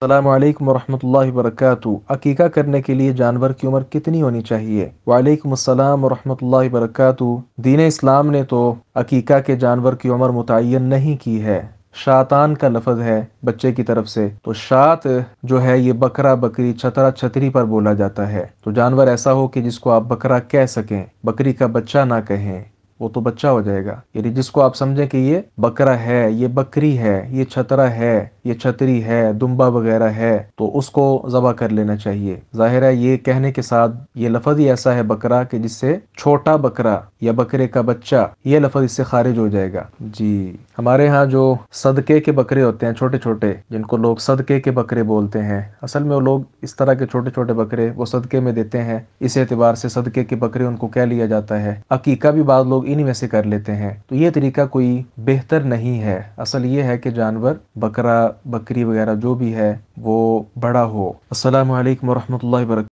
अस्सलामु अलैकुम वरहमतुल्लाहि वबरकातुहू। अकीका करने के लिए जानवर की उम्र कितनी होनी चाहिए? वालेकुम अस्सलाम वरहमतुल्लाहि वबरकातुहू। दीन इस्लाम ने तो अकीका के जानवर की उम्र मुतय्यन नहीं की है। शातान का लफ्ज़ है बच्चे की तरफ से, तो शात जो है ये बकरा, बकरी, छतरा, छतरी पर बोला जाता है। तो जानवर ऐसा हो कि जिसको आप बकरा कह सकें, बकरी का बच्चा ना कहें, वो तो बच्चा हो जाएगा। यानी जिसको आप समझें कि ये बकरा है, ये बकरी है, ये छतरा है, ये छतरी है, दुम्बा वगैरह है, तो उसको ज़बह कर लेना चाहिए। जाहिर है ये कहने के साथ ये लफ्ज़ ही ऐसा है बकरा कि जिससे छोटा बकरा या बकरे का बच्चा, ये लफ्ज़ इससे खारिज हो जाएगा। जी, हमारे यहाँ जो सदके के बकरे होते हैं छोटे छोटे, जिनको लोग सदके के बकरे बोलते हैं, असल में वो लोग इस तरह के छोटे छोटे बकरे वो सदके में देते हैं, इस एतबार से सदके के बकरे उनको कह लिया जाता है। अकीका भी बाद लोग इन्हीं में से कर लेते हैं। तो ये तरीका कोई बेहतर नहीं है। असल ये है कि जानवर बकरा, बकरी वगैरह जो भी है वो बड़ा हो। अस्सलामु अलैकुम वरहमतुल्लाहि वबरकातुहू।